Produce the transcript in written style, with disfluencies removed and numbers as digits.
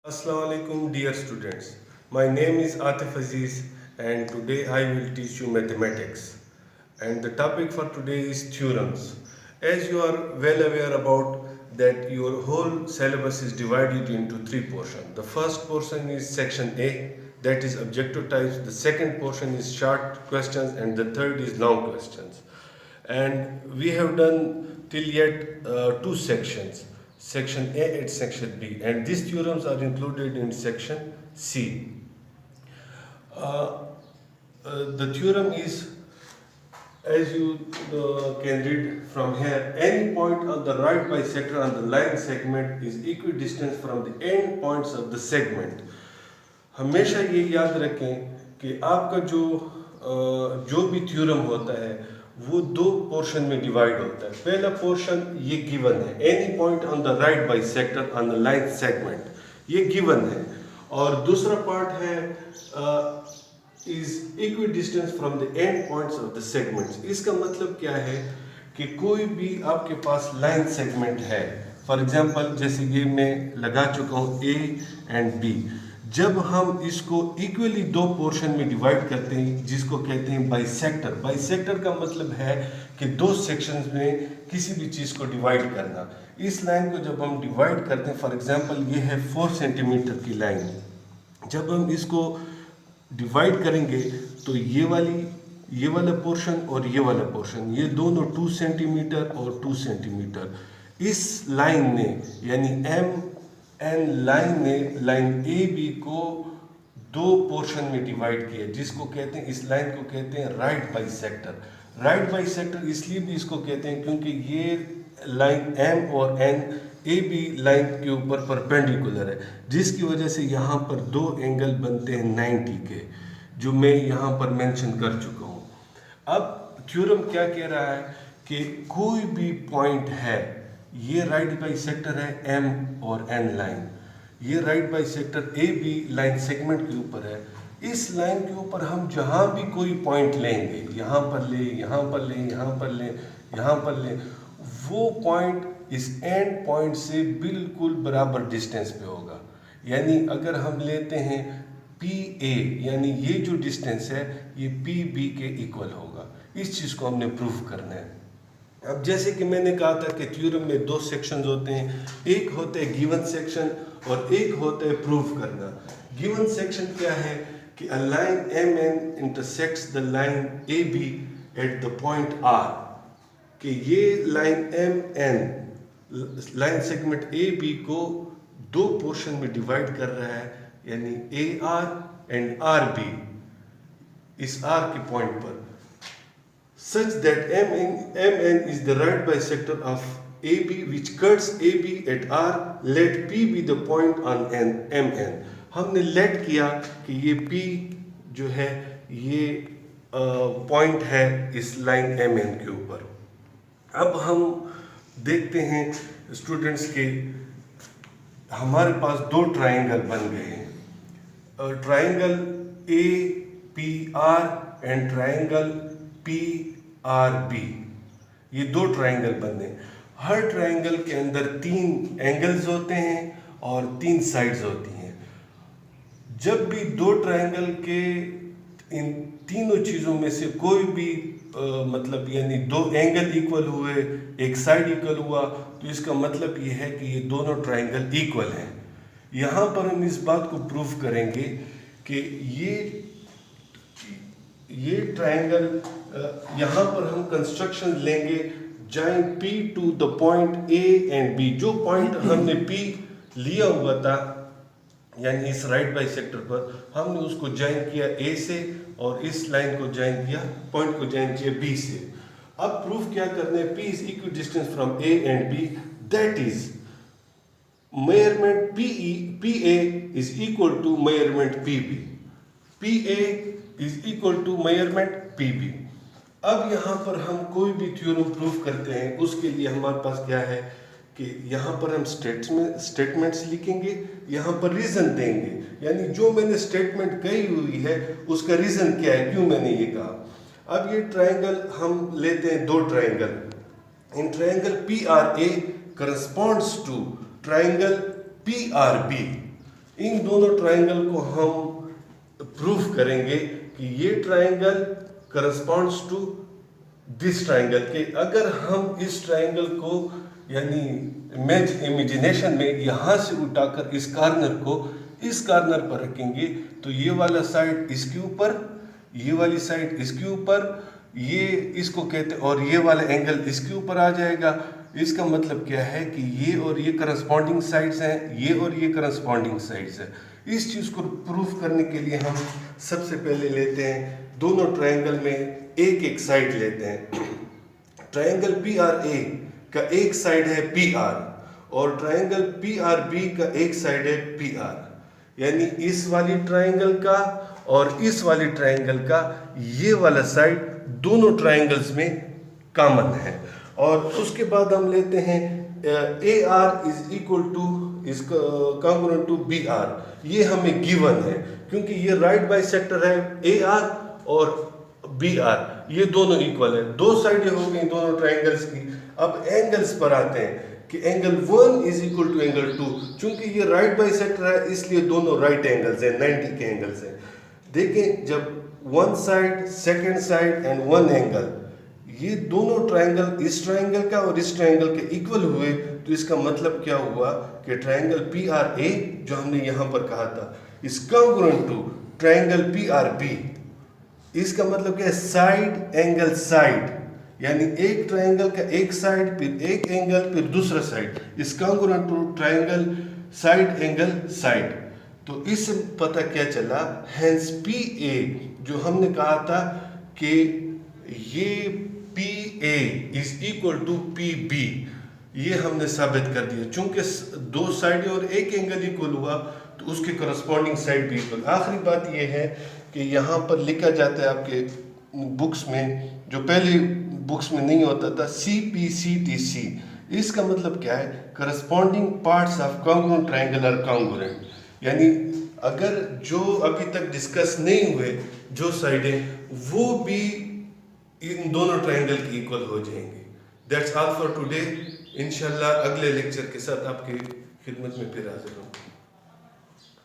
Assalamu alaikum dear students. My name is Atif Aziz and today I will teach you mathematics. And the topic for today is theorems. As you are well aware about that your whole syllabus is divided into three portions. The first portion is section A, that is objective types. The second portion is short questions and the third is long questions. And we have done till yet two sections, section A and section B, and these theorems are included in section C. The theorem is, as you can read from here, any point on the right bisector on the line segment is equidistant from the end points of the segment. हमेशा ये याद रखें कि आपका जो भी theorem होता है वो दो पोर्शन में डिवाइड होता है. पहला पोर्शन ये गिवन है, any point on the right bisector on the line segment, ये गिवन है. और दूसरा पार्ट है is equidistance from the end points of the segments. इसका मतलब क्या है कि कोई भी आपके पास लाइन सेगमेंट है, फॉर एग्जांपल जैसे ये मैं लगा चुका हूँ ए एंड बी. जब हम इसको इक्वली दो पोर्शन में डिवाइड करते हैं जिसको कहते हैं बाइसेक्टर. बाइसेक्टर का मतलब है कि दो सेक्शंस में किसी भी चीज़ को डिवाइड करना. इस लाइन को जब हम डिवाइड करते हैं, फॉर एग्जांपल ये है 4 सेंटीमीटर की लाइन, जब हम इसको डिवाइड करेंगे तो ये वाला पोर्शन और ये वाला पोर्शन, ये दोनों 2 सेंटीमीटर और 2 सेंटीमीटर, इस लाइन ने यानी एम एन लाइन ने लाइन ए बी को दो पोर्शन में डिवाइड किया, जिसको कहते हैं, इस लाइन को कहते हैं राइट बाइसेक्टर. राइट बाइसेक्टर इसलिए भी इसको कहते हैं क्योंकि ये लाइन एम और एन ए बी लाइन के ऊपर परपेंडिकुलर है, जिसकी वजह से यहाँ पर दो एंगल बनते हैं 90 के, जो मैं यहाँ पर मेंशन कर चुका हूँ. अब थ्योरम क्या कह रहा है कि कोई भी पॉइंट है, ये राइट बाइसेक्टर है एम और एन लाइन, ये right bisector A B line segment के ऊपर है. इस लाइन के ऊपर हम जहाँ भी कोई पॉइंट लेंगे, यहाँ पर ले, यहाँ पर ले, यहाँ पर ले, यहाँ पर ले, वो पॉइंट इस एंड पॉइंट से बिल्कुल बराबर डिस्टेंस पे होगा. यानी अगर हम लेते हैं पी ए, यानी ये जो डिस्टेंस है ये पी बी के इक्वल होगा. इस चीज़ को हमने प्रूफ करना है. अब जैसे कि मैंने कहा था कि थ्योरम में दो सेक्शंस होते हैं, एक होता है गिवन सेक्शन और एक होता है प्रूफ करना. गिवन सेक्शन क्या है कि a line M N intersects the line A B at the point R, कि ये line M N line segment A B को दो पोर्शन में डिवाइड कर रहा है, यानी A R and R B, इस आर के पॉइंट पर, such that MN is the right bisector of AB which cuts AB at R. Let P be the point on MN. हमने let किया कि ये P जो है ये पॉइंट है इस लाइन MN के ऊपर. अब हम देखते हैं स्टूडेंट्स के, हमारे पास दो ट्राइंगल बन गए हैं, triangle APR and triangle PRB. ये दो ट्राइंगल बने. हर ट्राइंगल के अंदर 3 एंगल्स होते हैं और 3 साइड्स होती हैं. जब भी दो ट्राइंगल के इन तीनों चीज़ों में से कोई भी मतलब यानी दो एंगल इक्वल हुए, एक साइड इक्वल हुआ, तो इसका मतलब ये है कि ये दोनों ट्राइंगल इक्वल हैं. यहाँ पर हम इस बात को प्रूव करेंगे कि ये ट्राइंगल, यहाँ पर हम कंस्ट्रक्शन लेंगे join P to the point A and B. जो पॉइंट हमने P लिया हुआ था यानी इस राइट बाइसेक्टर पर, हमने उसको जॉइन किया A से और इस लाइन को जॉइन किया, पॉइंट को जॉइन किया B से. अब प्रूफ क्या करना है, P is equal distance from A and B, that is measurement PA is equal to measurement PB. PA is equal to measurement PB. अब यहाँ पर हम कोई भी थ्योरम प्रूफ करते हैं, उसके लिए हमारे पास क्या है कि यहाँ पर हम स्टेटमेंट्स लिखेंगे, यहाँ पर रीज़न देंगे, यानी जो मैंने स्टेटमेंट कही हुई है उसका रीज़न क्या है, क्यों मैंने ये कहा. अब ये ट्राइंगल हम लेते हैं, दो triangle. In triangle PRA corresponds to triangle PRB. इन दोनों ट्राइंगल को हम प्रूफ करेंगे कि ये triangle corresponds to this triangle, के अगर हम इस ट्राइंगल को यानी इमेजिनेशन में यहाँ से उठाकर इस कॉर्नर को इस कॉर्नर पर रखेंगे तो ये वाला साइड इसके ऊपर, ये वाली साइड इसके ऊपर, ये इसको कहते हैं, और ये वाला एंगल इसके ऊपर आ जाएगा। इसका मतलब क्या है कि ये और ये करस्पॉन्डिंग साइड्स हैं, ये और ये करस्पॉन्डिंग साइड्स हैं। इस चीज़ को प्रूफ करने के लिए हम सबसे पहले लेते हैं दोनों ट्राइंगल में एक एक साइड लेते हैं। ट्राइंगल PRA का एक साइड है PR और ट्राइंगल PRB का एक साइड है PR, यानी इस वाली ट्राइंगल का और इस वाली ट्राइंगल का ये वाला साइड दोनों ट्राइंगल्स में कॉमन है। और उसके बाद हम लेते हैं AR इज इक्वल टू इसका कॉन्ग्रुएंट टू BR। ये हमें गिवन है क्योंकि ये राइट बाइसेक्टर है AR और BR, ये दोनों इक्वल है। दो साइडें हो गई दोनों ट्राइंगल्स की। अब एंगल्स पर आते हैं कि angle 1 is equal to angle 2। चूंकि ये राइट बाइसेक्टर है इसलिए दोनों राइट एंगल्स हैं, 90 के एंगल्स हैं। देखें जब one side, second side and one angle, ये दोनों ट्राइंगल इस ट्राइंगल का और इस ट्राइंगल के इक्वल हुए तो इसका मतलब क्या हुआ कि ट्राइंगल PRA जो हमने यहाँ पर कहा था is congruent to triangle PRB। इसका मतलब क्या है, साइड एंगल साइड, यानी एक ट्राइंगल का एक साइड फिर एक एंगल फिर दूसरा side is congruent to triangle side angle side. तो इससे पता क्या चला, हेंस PA जो हमने कहा था कि ये PA is equal to PB, ये हमने साबित कर दिया। चूंकि दो साइड और एक एंगल इक्वल हुआ तो उसके करस्पॉन्डिंग साइड भी इक्वल। आखिरी बात ये है कि यहाँ पर लिखा जाता है आपके बुक्स में, जो पहले बुक्स में नहीं होता था, CPCTC। इसका मतलब क्या है, corresponding parts of congruent triangle are congruent, यानी अगर जो अभी तक डिस्कस नहीं हुए जो साइडें वो भी इन दोनों ट्राइंगल की इक्वल हो जाएंगे। That's all for today. इंशाल्लाह अगले लेक्चर के साथ आपकी खिदमत में फिर हाजिर हूँ।